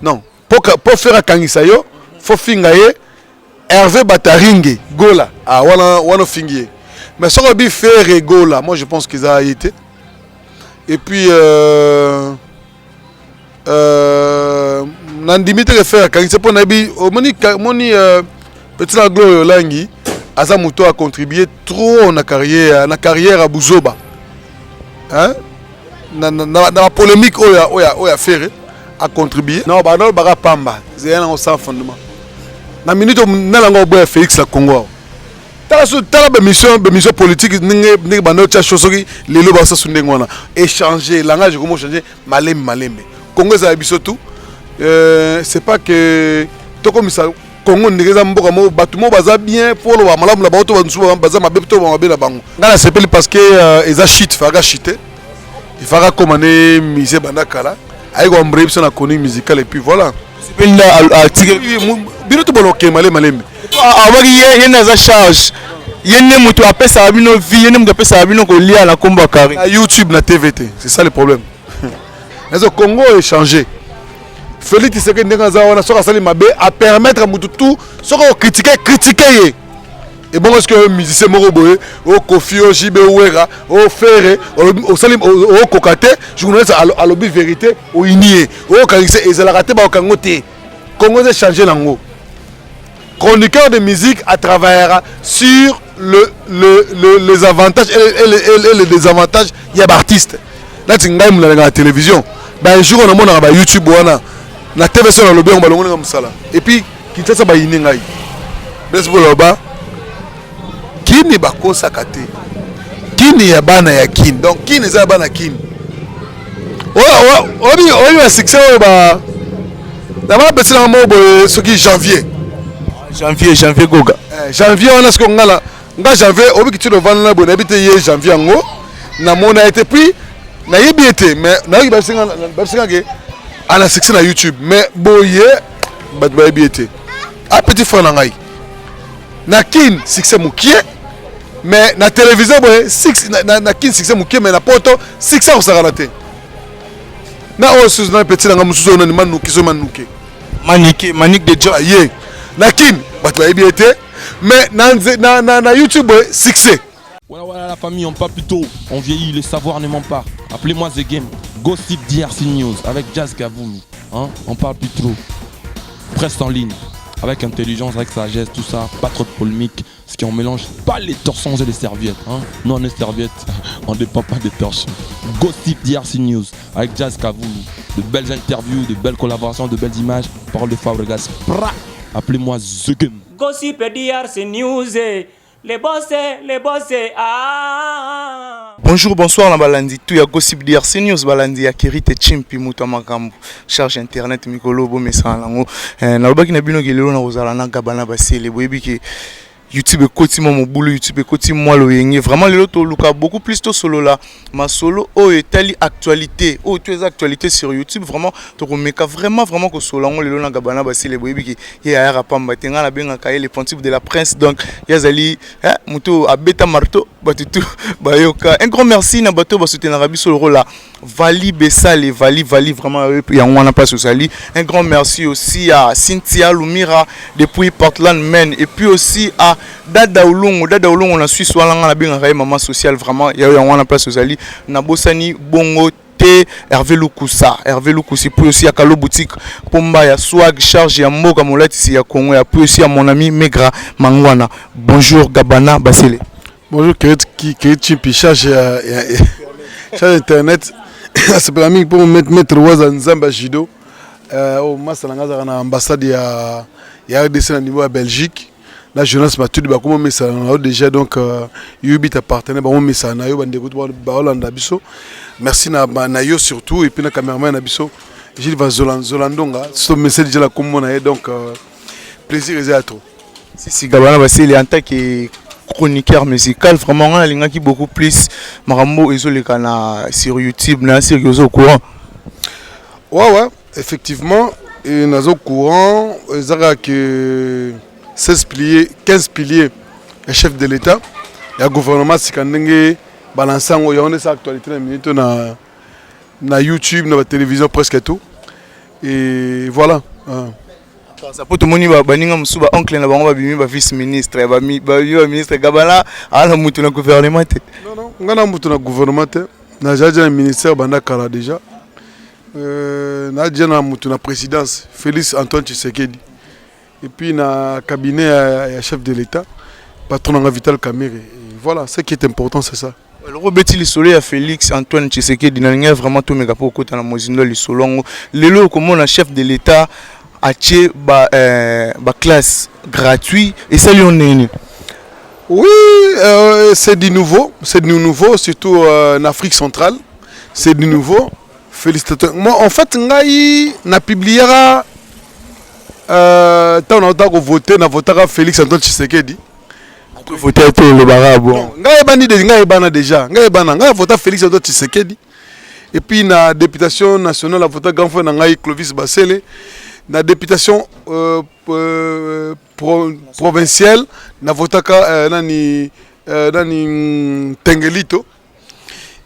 Non, pour faire un kangisayo, faut fingaye Hervé Bataringue, Gola, ah wana fingier. Mais ça va faire Gola, moi je pense qu'ils ont été. Et puis Nandimite faire kangisayo pour nabi, moni petit la gloire langi, Azamuto a contribué trop na carrière à Bouzoba. Hein? Dans la polémique oya faire a contribué. Non, bah non, bah pamba. C'est un sans fondement. Na minute où n'allons pas Félix la Congo. T'as la mission politique n'es pas notre chose qui les lobes ça sont n'engouana. Échanger langage comment changer malembe. Congo ça a tout. C'est pas que tout comme ça. Congo n'est pas mboka mo batumo baza bien pour le malamu la bato bansuba baza mabepto mabela bango. Ngala c'est parce que ils a shit faga shité. Il faudra commander misé bandakala. Avec un bref sur la chronique musicale et puis voilà. C'est bien à tirer. Bien tout bon ok malé. Avant qu'il y ait une charge, il y a une moto après ça a vu nos vies, il y a une moto après ça a vu nos liens à la combat carré. À YouTube, na TVT, c'est ça le problème. Mais au Congo est changé. Félix Tshisekedi Ndengazawa na soka sali mabe à permettre à mututu soka critiquer. Et bon, est-ce que les musiciens Moroboé, au Kofi, au Jibe, au Wera, au Ferré, au Salim, au Kokate, journaliste à l'objet vérité, au Inie, au Karixé, et la raté, au Kangote. Congo a changé l'ango. Chroniqueur de musique à travers sur les avantages et les désavantages il y a d'artistes. Là, tu as la télévision. Un jour, on a mon YouTube, on a la TV sur le bien, on a et puis, qui t'a ça, il y a une Kini bako sakate. Kini ya bana ya kin. Donc kini za bana kin. Obi a succès ba. D'abord petit na mo bo ce qui janvier goga. Janvier on a ce qu'on ngala. Nga janvier obi ki tu le vendre na bo na bité ye janvier ngo. Na mona été puis na yebi été mais na yebi basinga ke ala succès na YouTube mais boye ba yebi été. A petit frère na ngai. Na kin succès mukie. Mais na télévision na kin succès mukie mais na poto succès au saranaté na osus na petit nga musuzo na manuki so manuke manique de job yé na kin bato ba été mais na YouTube succès. Voilà la famille, on parle plus tôt, on vieillit, le savoir ne ment pas. Appelez-moi The Game, Gossip DRC News avec Jazz Gavoulou, hein? On parle plus trop. Presse en ligne. Avec intelligence, avec sagesse, tout ça, pas trop de polémique, ce qui on mélange pas les torsons et les serviettes. Hein? Nous on est serviettes, on ne dépend pas des torsons. Gossip DRC News avec Jazz Kavoulou, de belles interviews, de belles collaborations, de belles images, parole de Fabregas. Appelez-moi The Game. Gossip DRC News, les bossés, ah. Bonjour, bonsoir, la balandi. Tout y a Gossip DRC News, balandi, akirite chimpi, mutamakambo, charge internet, mikolo, bo, mesalango. Na lobaki na bino gelelo na ozala na gabana basele, boyebi ke YouTube ekoti mo boulot, YouTube ekoti moi lo yenge. Vraiment lelo to luka beaucoup plus to solo là. Ma solo o etali actualité. O tu es actualité sur YouTube vraiment to remeka vraiment ko solo ngo lelo na gabana basile boyebi ke ya ya pamba tenga na benga kaye les principes de la presse donc yazali muto abeta marteau batutu bayoka. Un grand merci na bato ba soutenir rabi solo là. Vali Bessale, Vali vraiment il y a on pas sali. Un grand merci aussi à Cynthia Lumira depuis Portland Maine et puis aussi à Dada Oulongo na Suisse walanga na benga kaye maman sociale vraiment il y a on pas sali. Na bosani bongo Hervé Lukusa puis aussi à Kalo boutique Pomba ya swag charge ya mboka molati ya Congo ya puis aussi à mon ami Megra Mangwana. Bonjour Gabana Basile. Bonjour Kérit Chimpi charge internet. C'est pour l'ami pour mettre Waza Nzamba Jido au Masalanga na ambassade ya RDC au niveau à Belgique. La jeunesse m'a tout dit comment mais ça déjà donc Yubi t'appartenait bah on met ça na yo bande écoute ba Hollande biso. Merci na yo surtout et puis na cameraman na biso Gilles va Zolandonga ce message déjà la comme na donc plaisir et à trop. Si Gabana Basile en tant que chroniqueur musical vraiment on a linga qui beaucoup plus marambo ezolekana sur YouTube na sur au courant. Ouais effectivement et nazo courant ezaka que 15 piliers le chef de l'État le gouvernement sikandenge balançango ya on est actualité na minute na YouTube na télévision presque tout et voilà. Ça peut tout le monde baninga musuba oncle na bango babimi ba vice ministre ba ministre Gabala ala mutu na gouvernement te. Non, ngana mutu na gouvernement te. Na jaja un ministère banda kala déjà. Na jaja mutu na présidence Félix Antoine Tshisekedi. Et puis na cabinet chef de l'État patron na Vital Kamerhe. Voilà, ce qui est important c'est ça. Le Robeti Lisolo ya Félix Antoine Tshisekedi na vraiment tout méga pour kota na mozindo Lisolo. Lelo comme on chef de l'État a classe gratuit et ça lui on est. Oui, c'est du nouveau, surtout en Afrique centrale. C'est du nouveau. Félicitations. Moi, en fait, n'a publié tant on a voté, on a voté Félix Antoine Tshisekedi. Voté à tout le barabo. Déjà, on a voté Félix Antoine Tshisekedi. Et puis la députation nationale a voté grand frère Clovis Bassele. La députation provinciale na votaka nani Tengelito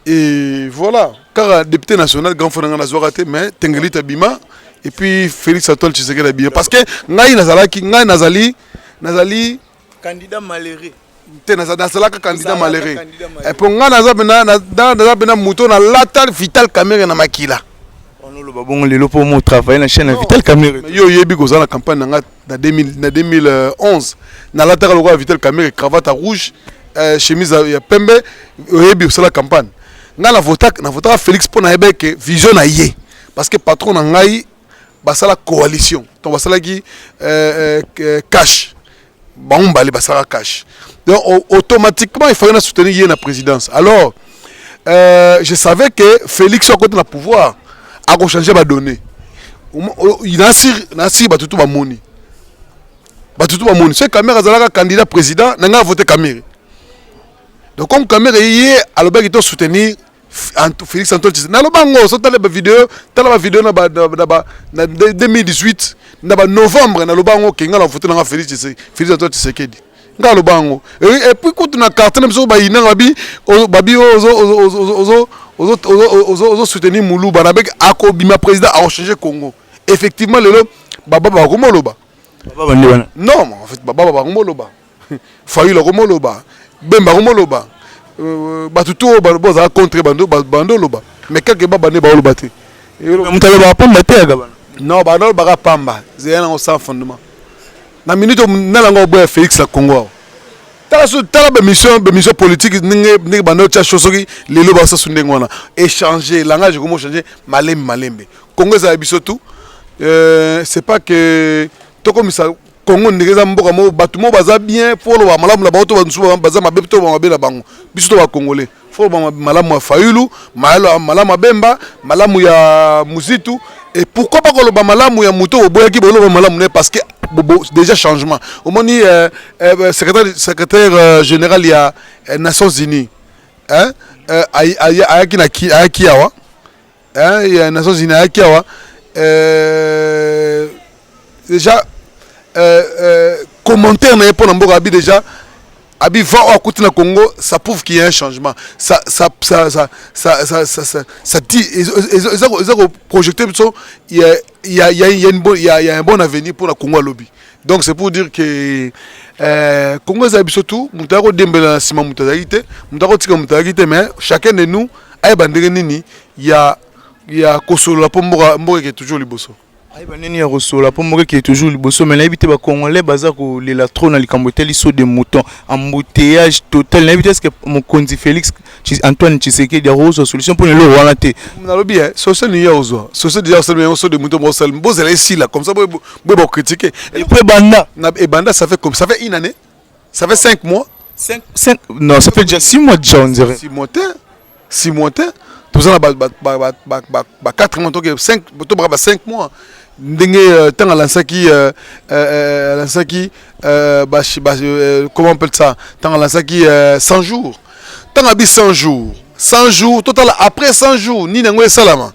et voilà car député national grand frère na zoraté mais Tengelito bima et puis Félix Antoine Tshisekedi bima parce que ngai nazali candidat malheureux te nazalaka candidat malheureux et pour ngai naza bena muto na latal Vital Kamerhe na makila. Bon, les lopes ont travaillé dans la chaîne Vital Kamerhe. Yo yebi goza la campagne en 2011. Na la terre le Vital Kamerhe cravate rouge, chemise ya pembe, yebi sur la campagne. Na la vota Félix pour na que vision na yé parce que patron na ngai basala coalition. Donc basala qui cash. Bon bali basala cash. Donc automatiquement il fallait soutenir yé la présidence. Alors je savais que Félix soit contre le pouvoir. A changer ba donner il a si batutu ba moni c'est Kamerhe azalaka candidat président nanga voter Kamerhe donc comme Kamerhe yé aloba ki to soutenir Félix Antoine Tshisekedi na lobango so tala ba vidéo na 2018 na ba novembre na lobango ke ngala voter na Félix Antoine Tshisekedi ngala lobango et puis quand na carte na biso ba ina babi ozo soutenir Moulouba avec Akobima président a changé Congo. Effectivement le baba ba komoloba. Non, en fait baba ba komoloba. Fayu la komoloba. Bemba komoloba. Batuto boza contre bando loba. Mais quelque baba ne ba loba te. Mutale ba pamba te gabana. Non, ba no ba pamba. C'est un sans fondement. Na minute na lango boya Félix la Congo. Tala mission politique ninge bano cha chosoki lelo ba sasunde ngwana échanger langage comment changer malembe Congo za biso tout c'est pas que to comme ça Congo ndeza mboka mo batumo baza bien folo ba malamu la bato bansuba baza mabe to ba mabela bango biso to ba congolais folo ba malamu ya Fayulu malamu Bemba malamu ya Muzitu et pourquoi pas ko lo ba malamu ya Muto boya ki bolo ba malamu ne parce que déjà changement. Au moins, secrétaire général, il y a Nations Unies. Hein? Il y a Kiawa. Il y a Nations Unies à Kiawa. Déjà, commentaire n'a pas d'ambour déjà. Abi va au côté du Congo, ça prouve qu'il y a un changement. Ça dit, ils ont projeté, il y a un bon avenir pour le Congo à lobby. Donc c'est pour dire que Congo est surtout, mais chacun de nous a il y a Kosolo pour moi qui est toujours le bosso. Nini ya Rosola pour moi qui est toujours le bosso mais l'habité ba congolais baza ko lela trop na likambotel so de mouton embouteillage total l'habité ce que mon konzi Félix Antoine Tshisekedi a rose solution pour le relater na lobi social ni ya ozo social déjà so de mouton bosel bosel ici là comme ça bo critiquer et puis banda et banda ça fait comme ça fait une année ça fait 5 mois 5 non ça fait déjà 6 mois déjà on dirait 6 mois tout ça ba 4 mois donc 5 mois ndenge tant à lansaki comment on appelle ça tant à lansaki 100 jours tant à 100 jours total après 100 jours ni nango salama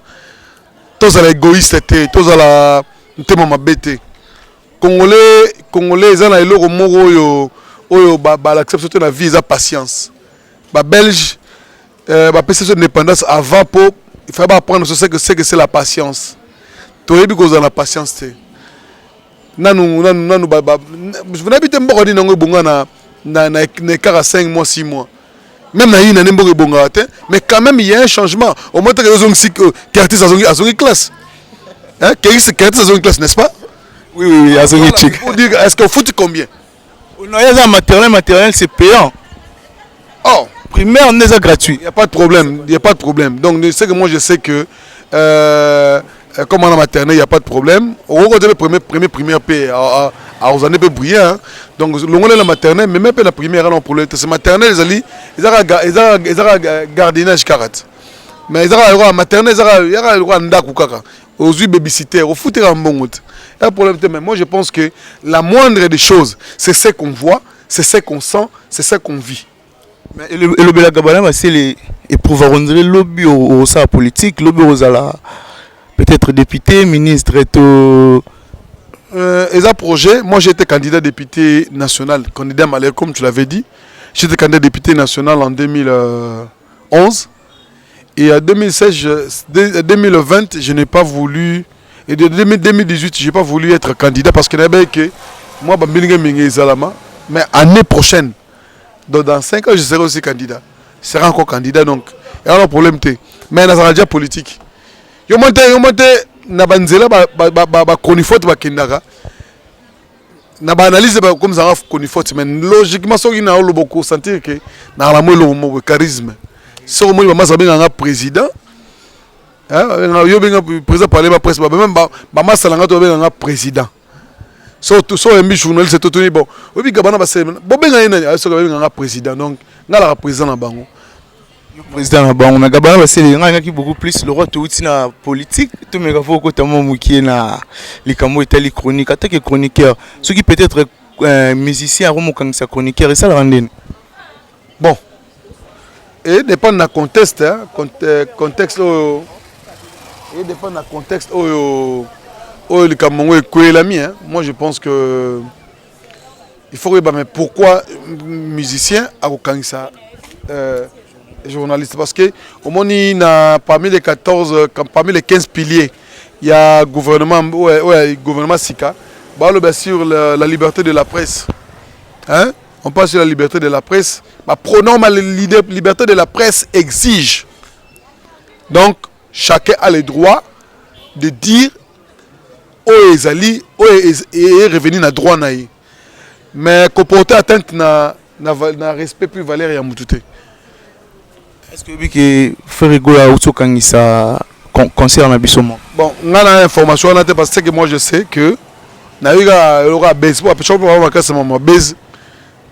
tous à l'égoïste tous à la ntema mabete congolais za na eloko moko oyo ba l'acceptation de la vie za patience ba belge ba perception d'indépendance avant pour il fallait apprendre ce que c'est la patience. toyebi kozala na patience te nanu n'habite mboko ni nango ebonga na écart à 5 mois 6 mois même na yina mboko ebonga te mais quand même il y a un changement au moins que les gens quartier azongi classe hein quartier azongi classe n'est-ce pas oui azongi chic pour dire est-ce que foot combien non il y a maternel c'est payant oh primaire n'est pas gratuit il y a pas de problème donc c'est que moi je sais que comme on a maternelle, il n'y a pas de problème. Au côté de première paix, à aux années peu brillant. Donc, le la maternelle, mais même la première, non, pour le c'est maternelle, ils ont gardinage carat. Mais ils ont la maternelle, ils ont le droit d'akukaka. Aux yeux babysitter, au foot, un bon route. Il y a un problème. Mais moi, je pense que la moindre des choses, c'est ce qu'on voit, c'est ce qu'on sent, c'est ce qu'on vit. Mais le Belagabana, c'est les pouvoirs, on dirait lobby au sein politique, lobby aux ala. Peut-être député, ministre et tout. Et ça projet, moi j'ai été candidat député national, candidat malais comme tu l'avais dit. J'étais candidat député national en 2011. Et en 2020, je n'ai pas voulu. Et de 2018, je n'ai pas voulu être candidat parce que moi, mais l'année prochaine, dans 5 ans, je serai aussi candidat. Je serai encore candidat donc. Il y a un problème. Mais il y a déjà politique. Yo monte na banzela ba conifote ba kindaka na ba analyse ba comme ça conifote mais logiquement so ina lo beaucoup sentir que na la mo charisme so mo ba masabenga nga président hein yo benga président parler ba presse ba même ba masalanga to benga nga président so tout so un journaliste to toni bon obi gabana ba se bo benga ina so benga nga président donc nga la président na bango président Bango mais Gabana c'est les qui beaucoup plus le roi tout na politique tout mais faut que tamo qui na les camo itali chronique attaque chroniqueur ceux qui peut être musicien romo quand ça chroniqueur et ça la rendre bon et dépend de contexte hein contexte et dépend de contexte oh le camo est la mien moi je pense que il faut mais pourquoi musicien a aucun ça journaliste parce que au moins parmi les 14 parmi les 15 piliers il y a gouvernement gouvernement Sika sur la liberté de la presse hein on parle sur la liberté de la presse prenons la liberté de la presse exige donc chacun a le droit de dire ezali et revenir na droit naï mais comporter atteinte na respect plus valeur ya mututé. Est-ce que vous avez fait rigoler à Outokangisa concernant Bissomo? Bon, on a l'information parce que moi je sais que Naïga aura baisse pour appeler pour avoir casse mon baisse.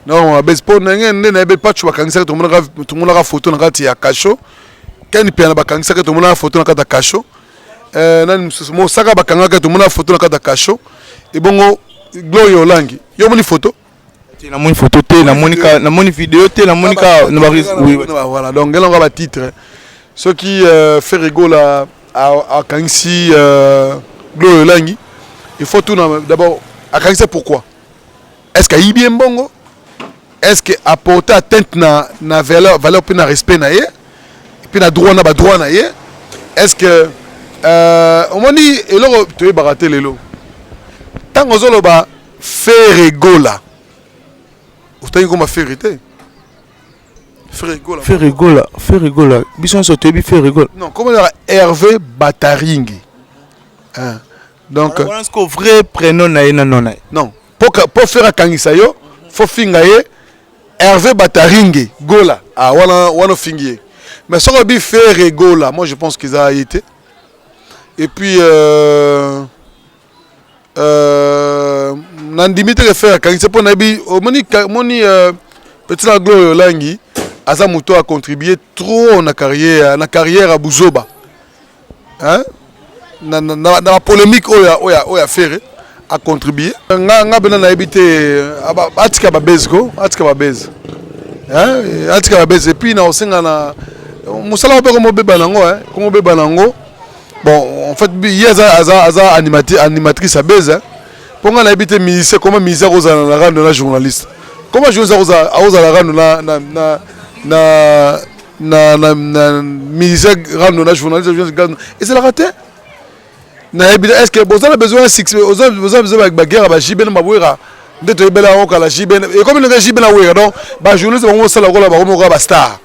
Non, baisse pour n'engue pas tu vas Kangisa tout le monde a photo dans le cacho. Quand il peut avoir Kangisa tout le monde a photo dans le cacho. Nan mo saka bakanga tout le monde a photo dans le cacho. Et bon Glory Olangi. Yo moni photo. Na moni photo te na moni vidéo te na moni ka oui voilà donc elle aura titre ce qui fait rigoler à Kangsi Glory Olangi il faut tout d'abord à Kangsi pourquoi est-ce qu'il y a bien bongo est-ce que apporter atteinte na valeur puis na respect na ye puis na droit na ye est-ce que on m'a dit et là tu es baraté lelo tant que zolo ba fait rigoler vous avez comment faire vérité faire rigoler bison sauté bi faire rigoler non comment dire Hervé Bataringi hein donc est-ce que vrai prénom na non pour faire Kangisa yo faut fingaye Hervé Bataringi gola ah wana fingier mais ça va bien faire rigoler moi je pense qu'ils a été et puis Nandimite faire Kangisa pour nabi moni petit la Glory Olangi asa muto a contribué trop na carrière à Buzoba hein na polémique oya faire a contribué nga bena na habité atika babezko atika babez hein atika babez et puis na osenga na musala ba ko beba nango hein ko beba nango bon en fait aza animatrice à base pour nga habiter musicien comment musicien aux la rendre la journaliste comment je aux la rendre na musicien rendre la journaliste et c'est la raté est-ce que vous avez besoin de bagarre à Jiben Mabouira de te bela à la Jiben et comme le Jiben Awera donc bah journaliste vont ça la rôle ba star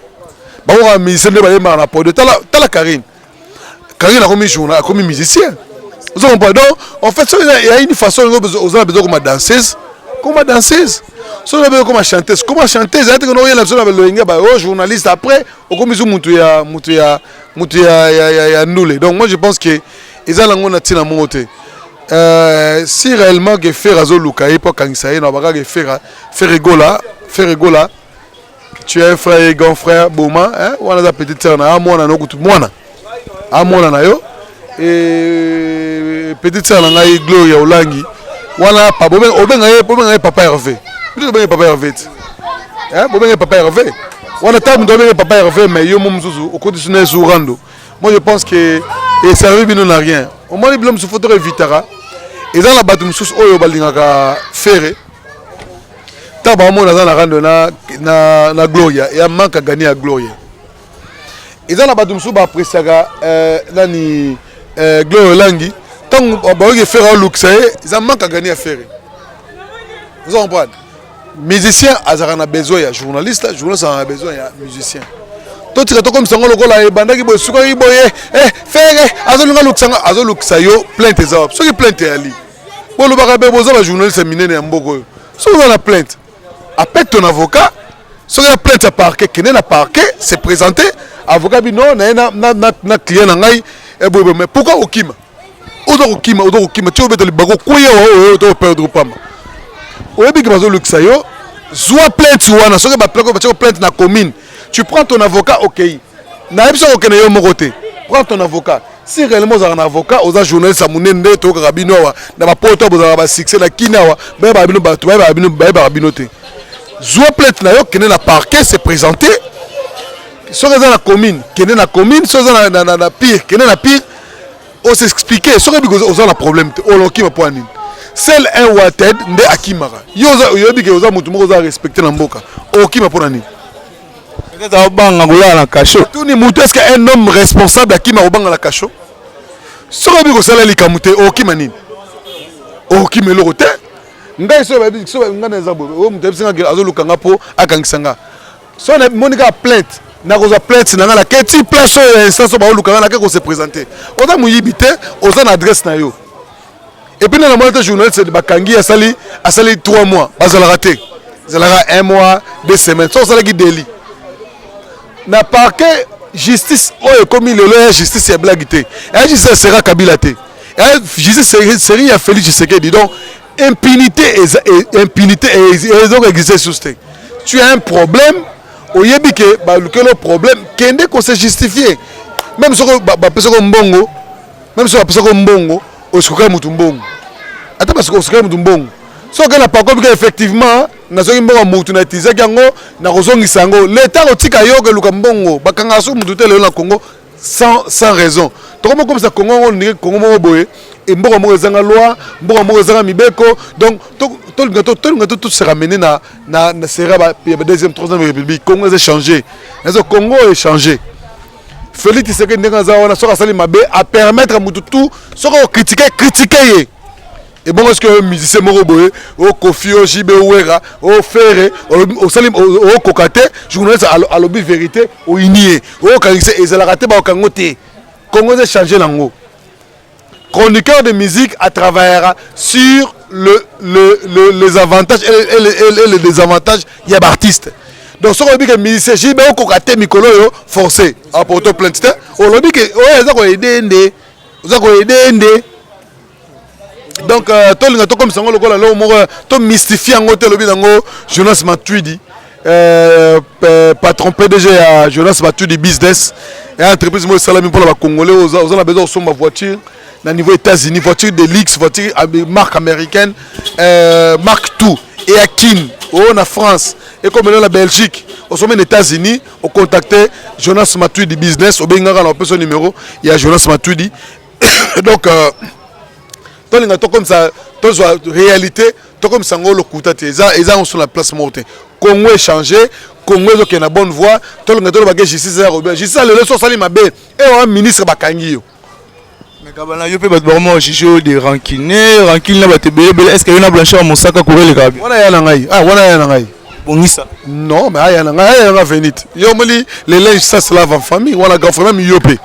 ba on musicien de ba na po de tala Karine a comme journaliste comme musicien vous avez pas donc en fait il y a une façon vous avez besoin comme danseuse so on a besoin comme chanteuse c'est que nous y a la personne avec le inga ba journaliste après au comme ils mutu ya nule donc moi je pense que ils ont la tina monté si réellement que faire azoluka et pas quand ça y na baka que faire rigola tu es un frère et grand frère Boma hein on a petite sœur na mwana no kutu mwana amona na yo et petite sœur na ngai Gloria Olangi wana pa bobenga papa Hervé plutôt ben papa Hervé hein bobenga papa Hervé wana tamu dobenga papa Hervé mais yo mumzuzu au conditionnel sur rando moi je pense que et ça veut bien rien au moins les blâmes sur photo évitera et dans la batum sous oyo balingaka ferré taba mo na rando na Gloria et manque à gagner à Gloria et dans la batum sous ba presaka nani Gloria Langi tant ba que faire look ça ils manque à gagner à ferré vous comprenez musicien azarana besoin ya journaliste a besoin ya musicien to tira to comme ça ngolo kola e bandaki boy suka yi boy fere azolunga luksanga azoluksa yo plainte za so ki plainte ali bolo baka be boza ba journaliste minene ya mboko yo so on a plainte appelle ton avocat so la plainte à parquet kene na parquet se présenter avocat bi non na client na ngai e boy mais pourquoi okima okima tu obeto libago koya o to perdre pamba oyebi ki bazoluksa yo zwa plainte wana so ke ba plainte na commune. Tu prends ton avocat, ok. Prends ton avocat. Si réellement vous avez un avocat, vous avez un journaliste, vous avez un rabino, vous avez un succès, vous avez un Zoua plainte na yo, qui est dans le parquet, c'est présenté. Si vous avez la commune, qui est dans la commune, si vous avez la pire, qui est dans la pire, on s'explique. Si vous avez un problème, on a un point. Seul un Wated, nde Akimara. Vous avez respecté la mboka. Ok, ma pour nani. Tout ni mutu est-ce qu'un homme responsable à qui m'a obanga la cacho? Sera bi ko sala li kamute o ki manini. O ki melo rote. Ngai so ba bi so ngana za bo. O mutu bisinga ke azoluka ngapo akangisanga. So na monika plainte. Na ko za plainte na la keti place instance ba oluka na ko se présenter. Oza muyibite, oza na adresse na yo. Et puis na moitié journaliste de bakangi asali 3 mois. Bazala raté. Zala 1 mois, 2 semaines. So sala ki délit. Na parquet justice oyo comme le justice est blaguité et justice sera Kabila té et justice serait Félix Tshisekedi donc impunité et donc exister sur ce tu as un problème oyebi ke ba le problème kende ko se justifier même si ba pesa ko mbongo o suka mutu mbongo ata parce que o suka mutu mbongo so que na pas comme effectivement na soki mbongo mutu na utilisé yango na kozongisa yango l'état otika yo ke luka mbongo bakanga so mutu tele na Congo sans raison to comme ça Congo on dirait Congo mo boye et mbongo mo ezanga loi mbongo mo ezanga mibeko donc tout se ramener na sera ba deuxième troisième république Congo a changé les Congo a changé Félix Tshisekedi ndenga wana so sali mabe à permettre à mutu tout so ko critiquer et bon est-ce que un musicien moroboé au Kofi au Jibe Ouera au Ferré au Salim au Kokate journaliste à lobby vérité au Inie au Kangise et la raté ba Kangote Congo a changé lango chroniqueur de musique à travers sur les avantages et les désavantages il y a artistes donc ce que musicien Jibe au Kokate Mikolo yo forcé à porter plainte au lobby que za ko aider donc tout comme ça on mystifier en hôtel Jonas Matuidi patron PDG à Jonas Matuidi business et entreprise moi salami pour la congolais aux a besoin de ma voiture na niveau États-Unis voiture de luxe voiture marque américaine marque tout et à Kin on a France et comme la Belgique au sommet des États-Unis on contactait Jonas Matuidi business au bengara on peut son numéro il y a Jonas Matuidi donc tout comme ça, tout soit réalité, tout comme ça, on le coûte ils ont sur la place morte. Congo est changé, Congo est dans la bonne voie, tout le monde est justice, justice le leçon sali mabe et un ministre bakangi. Mais Kabana, yo peut battre vraiment Jijo de rancunier, rancune là battre belé. Est-ce que y a blancheur Moussaka courir les Kabi? Wana ya nangai. Ah, wana ya nangai. Bongisa. Non, mais ya nangai, ya nangai venit. Yo moli les linges ça se lave en famille. Wana grand frère même yopé.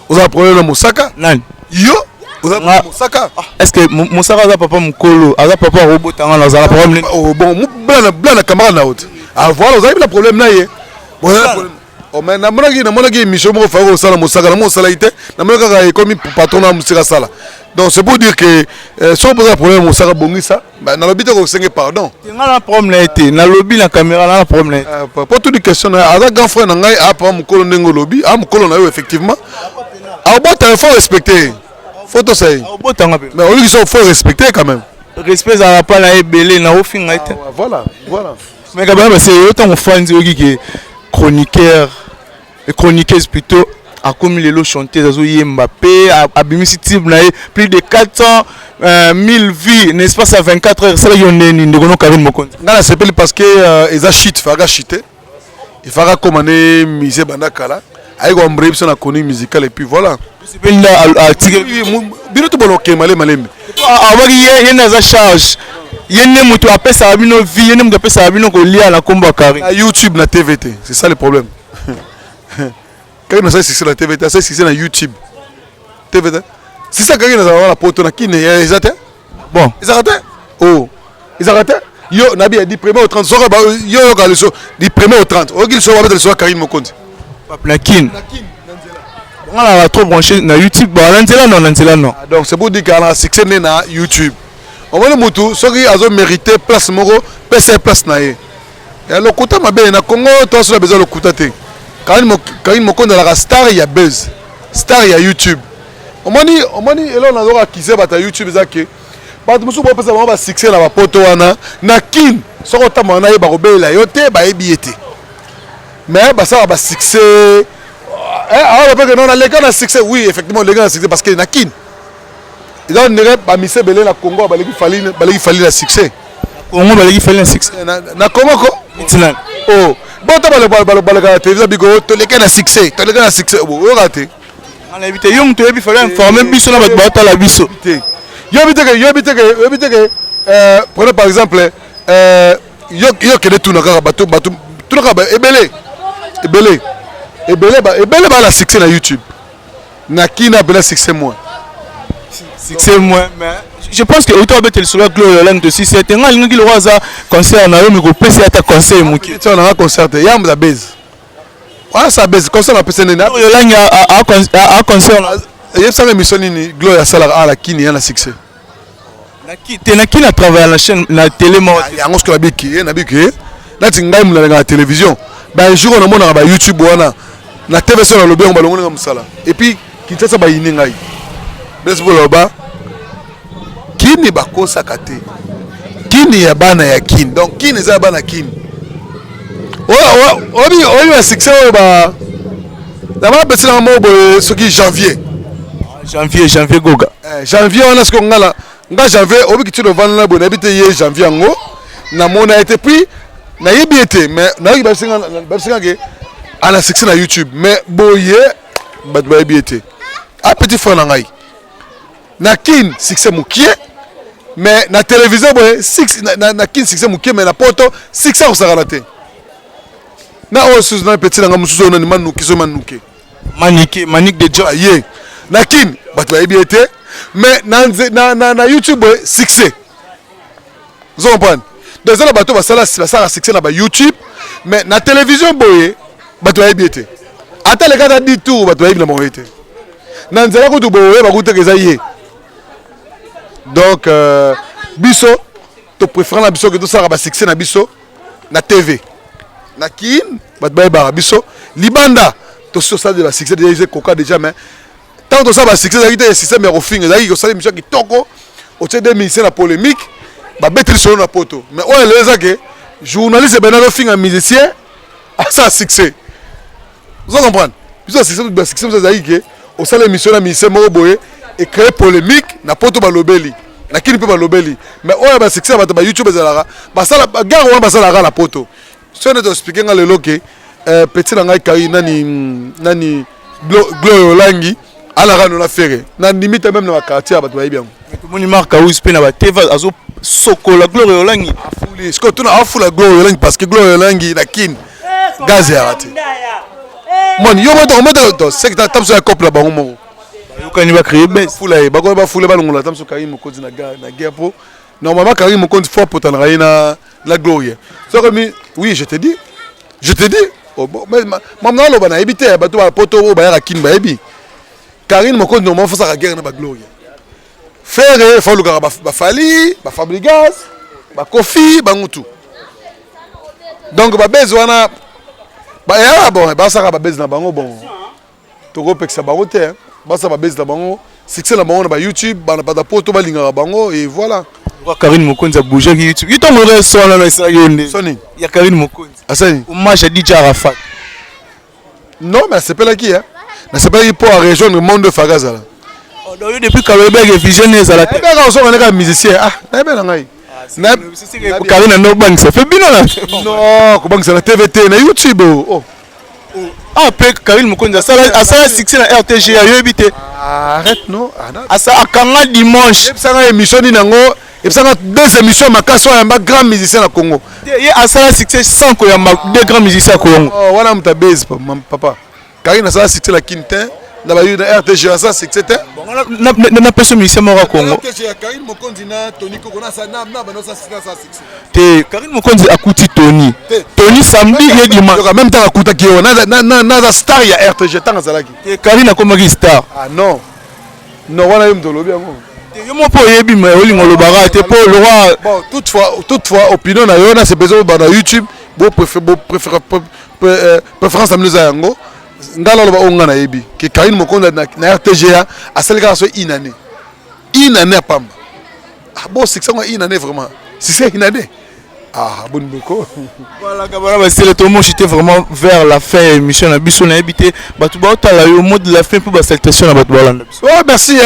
Vous avez problème na Moussaka? Nan. Yo, vous avez Moussaka. Est-ce que Moussaka a papa Mukolo, a papa robot tanga na zala problème? Oh bon, blanc camarade na haute. Ah voilà, vous avez le problème là yé. Bon, problème. Oh mais na monaki mission mo fa ko sala Moussaka na mo sala ité. Na monaka ka comme patron na Moussaka sala. Donc c'est pour dire que si on pose un problème Moussaka bongisa, bah na lobby ko sengi pardon. Tinga na problème là été. Na lobby la caméra na problème. Pour toutes les questions à la grand frère na ngai a pas Mukolo nengo lobby, a Mukolo na yo effectivement. Ah bon, il faut respecter. Faut tout ça. Mais on lui dit qu'il faut respecter quand même. Respect ça va pas la belé na au fin été. Voilà, voilà. Mais Kabana c'est autant on fan qui chroniqueur et chroniqueuse plutôt a comme les lots chantés Zazo Mbappé a bimisi type na plus de 400 000 vies n'est-ce pas ça 24 heures c'est là yon ni ndono Karim Mokonzi. Ngala s'appelle parce que ils a shit faga shité. Il faga commander musée bandakala. Aïe on bref sur la connue musicale et puis voilà. C'est bien là à tirer bino to boloke malé malé. Awaki ye na za charge. Yene mutu apesa ça bino vie yene mutu apesa ça bino ko lia na komba Karim. Na YouTube na TVT, c'est ça le problème. Quand on a ça la TVT, ça c'est na YouTube. TVT. C'est ça quand on a la poto na kine ils até. Bon, ils arrêté. Oh, ils arrêté. Yo Nabi a dit premier au 30 sora yo ka le so dit premier au 30. O qu'il so va mettre le so Karim Mokonzi. na kin. On a trop branché na YouTube, bah non. Donc c'est pour dire qu'on a succès na YouTube. On va le moutou, ceux qui ont mérité place moro, pèse place na ye. Et le côté ma bien na Congo, toi sur la besoin le côté. Quand il me compte la star il y a buzz, star il y a YouTube. On m'a dit et là on a droit qui sait bata YouTube ça que. Bah tu me souviens pas ça va succès na poto wana na kin. So ko ta mana ye ba robela yote ba ebiete. Mais bah ça va succès. Alors parce que non les gars na succès oui effectivement les gars na succès parce que na kin. Ils ont néré ba mise belé na Congo ba legi fali la succès. Congo ba legi fali la succès. Na Congo ko itinal. Oh, bon ta ba la télévision bigo to les gars na succès, to les gars na succès o raté. On a évité yo mto yebi fali informer biso na ba ta la biso. Yo bité que prenez par exemple yo kede tout na ka bato tout na ka ebelé ba la succès na YouTube. Na kina bela succès moi. Succès moi mais je pense que auto abete le solo gloire langue de si c'est un lingi le waza concert na yo mi ko pesa ta concert muki. Tu on a concert ya mza base. Ah ça base concert na pesa nena. Yo langue a concert. Il y a ça émission ni gloire sala à la kini na succès. Na kini a travaillé la chaîne na télé mo. Ya ngosko la biki na tingai mula na télévision. Ba un jour on a mona ba YouTube wana. Na TV sur le bien on ba longa musala. Et puis qui ça ba yini ngai. Besboloba kini bakosa kate kini ya bana ya kin donc kini za bana kin obi wa succès ba d'abord petit na mo bo soki janvier goga janvier on a ce qu'on ngala nga janvier obi kitilo vana bo na bité ye janvier ngo na mona été puis na yebi été mais na yebi basinga ke ana succès na YouTube mais boye ba yebi été a petit frère na ngai na kin succès mukie mais na télévision boy na kin succès mukie mais na poto succès au saralate na osus na petit na musuzo na manuki so manuke manique de job ye na kin bat ba ebiete mais na YouTube boy succès vous comprenez donc ça la bateau ba sala succès na ba YouTube mais na télévision boy bat ba ebiete ata les gars dit tout bat ba ebi na moete na nzela ko to boy ba ko te ke za ye. Donc biso to préfère na biso que tout ça va succès na biso na TV na kin bat bay ba biso libanda to sur ça de la succès déjà coca déjà mais tant que ça va succès ça qui système mais au fin ça qui ça émission qui toko au tête de ministère la polémique ba betri sur na poto mais on les a que journaliste ben na fin un musicien à ça succès vous comprenez biso succès de succès ça qui au ça l'émission la ministère mo boye et créer polémique na poto balobeli na kini pe balobeli mais oya ba succès ba YouTube ezalaka ba sala gars wana ba sala la poto so on est expliquer nga lelo ke petit na ngai kai nani gloire langi alara no na fere na limite même na quartier bato ba bien to moni marka ou spena ba teva azo sokola Gloire Yolangi afuli ce que tu na afula Gloire Yolangi parce que Gloire Yolangi na kin gaz ya raté mon yo moto c'est que tam so ya couple ba ngomo yo kani ba créer bes fula ba ko ba fula ba ngola tam so Karim Mokonzi na guerre po normalement Karim Mokonzi fort pour t'en raina la Gloire so comme oui je te dis oh bon mais maman lo bana ebité ba to ba poto ba ya kin ba ebi Karim Mokonzi normalement faut ça guerre na ba Gloire faire faut le ba Fali ba Fabrigas ba Kofi ba Ngutu donc ba bezwana ba ya bon ba ça ba bez na bango bon to go peksa bango te ba ça ba bez na bango succès na bango na ba YouTube ba na ba poto ba linga bango et voilà Karim Mokonzi a bougé qui YouTube. Il tombe au son là mais ça yonde. Soni. Il y a Karim Mokonzi. Asani. Hommage à DJ Arafat. Non mais c'est pas là qui hein. C'est pas pour rejoindre le monde de Fagaza là. Oh donc depuis Kalobeg et Visionnaire à la tête. Eh ben on sont un musicien ah, na ben ngai. Na Karim no bank ça fait bien là. Non, comment ça la TVT na YouTube oh. Ah pe Karim Mokonzi ça succès na RTG yo habité. Arrête non. Ah ça akanga dimanche. Ça nga émission ni nango. Et ça a deux émissions ma casse un grand musicien à Congo. Il y a ça succès sans qu'il y a deux grands musiciens à Congo. Oh voilà mon base papa. Karine ça succès la Quintin, na ba RTG ça succès. Bon na personne musicien à Congo. RTG Karine Mokonzi na Tony Kokona ça na ba ça succès. Te Karine Mokonzi akuti Tony. Tony samedi et dimanche. Même temps akuta ki na star ya RTG tant ça là qui. Te Karine a comme star. Ah non. Non voilà yum tolo bien ngo. Bon, toutefois, opinion na yo na c'est besoin dans YouTube, préférence à nous yango. Ngala ba onga na yebi. Que Karim Mokonzi na RTGA a celle qui a une année pam. Ah bon, c'est que ça une année vraiment. Si c'est une année. Ah bon beaucoup. Voilà, Kabala, c'est le tournoi, j'étais vraiment vers la fin émission na biso na habité. Batuba otala yo mot de la fin pour ba salutation na Batuba Hollande. Oh merci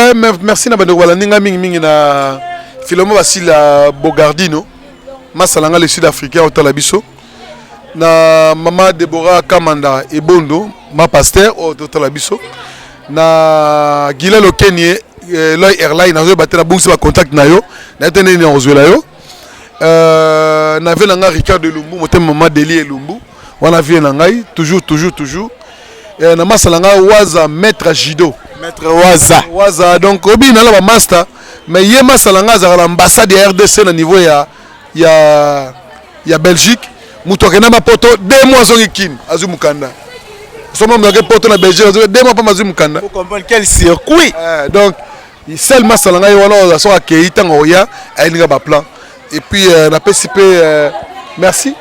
merci na Batuba Hollande ninga mingi na Philomo Basila Bogardino. Masalanga le sud-africain otala biso. Na Mama Deborah Kamanda et Bondo, ma pasteur otala biso. Na Gila Lokenye Loy Airline na zo batela bungsi ba contact na yo. Na tene ni ozwela yo. N'avait l'anga Ricard de Lumbu, mon maman Deli et Lumbu. On a vu l'angai toujours. Et na masalanga Waza maître Jido. Maître Waza donc obi na la master, mais yé masalanga za l'ambassade de RDC na niveau ya Belgique. Mutoke na mapoto 2 mois zongikin azumukanda. Somo mnake poto na Belgique 2 mois pas mazumukanda. Vous comprenez quel circuit. Donc seul masalanga wana so akeita ngoya alinga ba plan. Et puis na PCP merci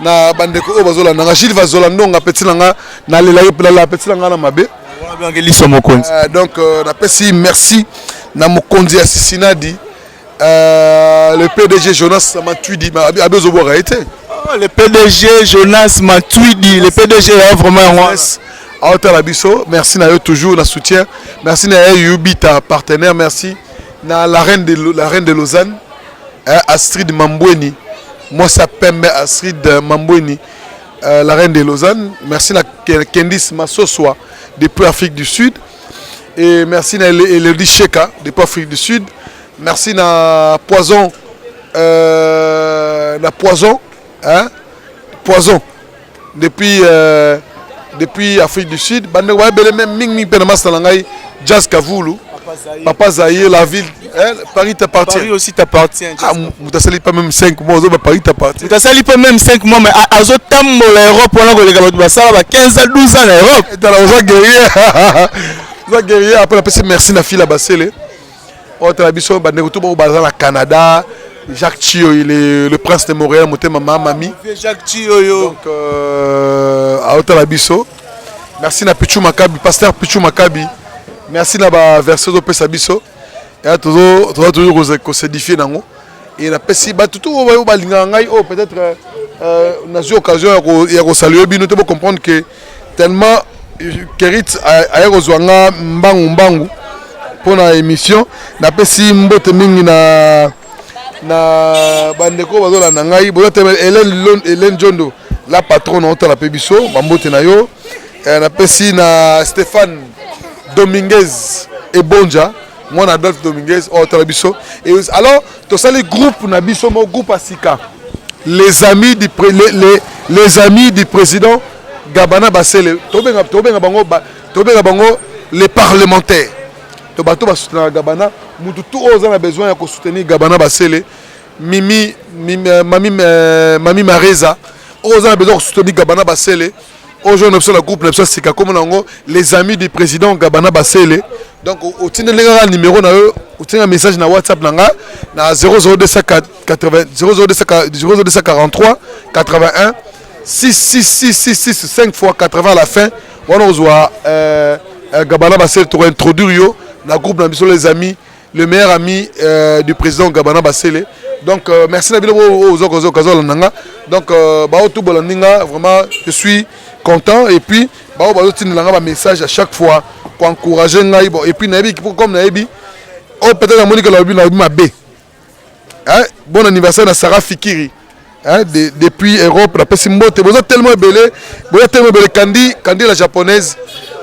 na bandeko o bazola na Gilles Vazolando nga petit nanga na la petit nanga na mabe donc na PCP merci na Mokonzi assassinadi le PDG Jonas Matuidi abezo boka été le PDG Jonas Matuidi le PDG vraiment merci na yo toujours la soutien merci na Yubita partenaire merci na la reine de Lausanne Astrid Mambweni, moi ça permet Astrid Mambweni, la reine de Lausanne. Merci à Candice Massoswa depuis Afrique du Sud. Et merci à Elodie Cheka depuis Afrique du Sud. Merci à Poison, Poison depuis Afrique du Sud. Jazz Kavoulou. Papa Zahir, la ville, Paris t'appartient. Paris aussi t'appartient. Ah, tu n'as pas même 5 mois, Paris t'appartient. Tu n'as pas même 5 mois, mais à Zotambo, l'Europe, on a 15 à 12 ans l'Europe. Tu as guerrier. Après, merci na fille à Bassele. On a biso au Canada. Jacques Chio, il est le prince de Montréal, maman, mamie. Jacques Chio. Donc, à Otalabiso. Merci na Pichou Makabi, pasteur Pichou Makabi. Merci na ba verset de Pesabiso. Et toujours s'édifier nango. Et na pesi ba tout ba linga ngai oh peut-être na eu occasion ya saluer bino te comprendre que tellement Kerit a rozwanga mbangu pour na émission na pesi mbote mingi na bandeko bazola na ngai bote Hélène Jondo la patronne na la pebiso mbote na yo na pesi na Stéphane Dominguez et Bonja. Moi, Adolphe Dominguez, Talabiso. Et alors, tout ça, les groupes, Nabiso, mon groupe Asika. Les amis du président Gabana Bassele. Les parlementaires. Tout Gabana. Tout a besoin de soutenir Gabana Bassele. Mami Mareza. On a besoin de soutenir Gabana Bassele. Aujourd'hui, le groupe Sika, comme les amis du président Gabana Bassele. Donc, au numéro, un message na WhatsApp na 00243 81 666 5 fois 80 à la fin. On a Gabana Bassele pour introduire le groupe les amis, le meilleur ami du président Gabana Bassele. Donc, merci aux donc, vraiment, je suis content. Et puis, un message à chaque fois pour encourager. Et puis, comme Naïbi, peut-être que Naïbi bon anniversaire à Sarah Fikiri. Depuis Europe, la Pessimbote, vous êtes tellement belé, Candy la japonaise.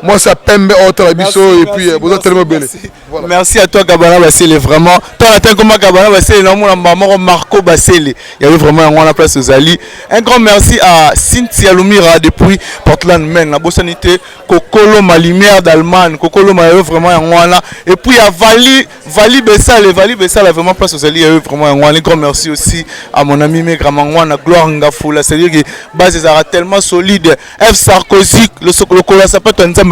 Moi, ça Pembe Otalabiso et puis vous êtes tellement belé. Voilà. Merci à toi, Gabana Bassele. Vraiment, toi, comme Gabana Bassele, Marco Bassele. Il y avait vraiment un place aux Ali. Un grand merci à Cynthia Lumira depuis Portland, Maine. La Bossanité, Kokolo, ma lumière d'Allemagne. Kokolo, ma vraiment un là. Et puis à Vali Bessal a vraiment place aux Ali. Il y avait vraiment un grand merci aussi à mon ami Megramangwana, Gloire Ngafoula. C'est-à-dire que base est tellement solide. F. Sarkozy, le Sokola, ça peut être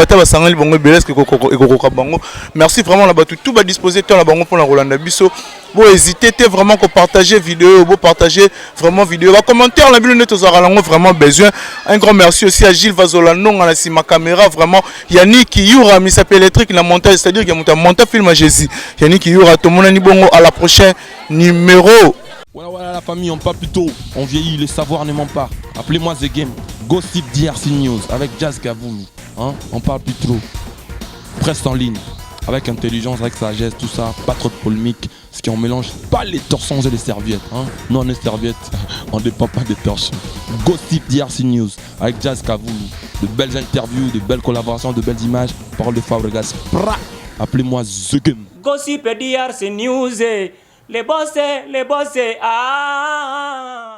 merci vraiment là-bas tout va disposer temps là-bas pour la Rolanda Bisso. Vous hésitez vraiment que partager vidéo, vous partager vraiment vidéo. Va commenter la vidéo net aux aralango vraiment besoin. Un grand merci aussi à Gilles Vazolano à la ma caméra vraiment. Yannick Yura mis sa électrique la montage, c'est-à-dire qu'il y a monté film à Jésus. Yannick Yura tout le monde ni bongo à la prochaine numéro. Voilà la famille, on parle plus tôt, on vieillit, le savoir ne ment pas. Appelez-moi The Game, Gossip DRC News avec Jazz Gavoulou. Hein? On parle plus trop. Presse en ligne, avec intelligence, avec sagesse, tout ça, pas trop de polémique. Ce qui on mélange pas les torsons et les serviettes. Hein? Nous on est serviettes, on ne dépend pas des torsons. Gossip DRC News avec Jazz Gavoulou. De belles interviews, de belles collaborations, de belles images. Parole de Fabregas. Appelez-moi The Game. Gossip DRC News. Les bossés, ah.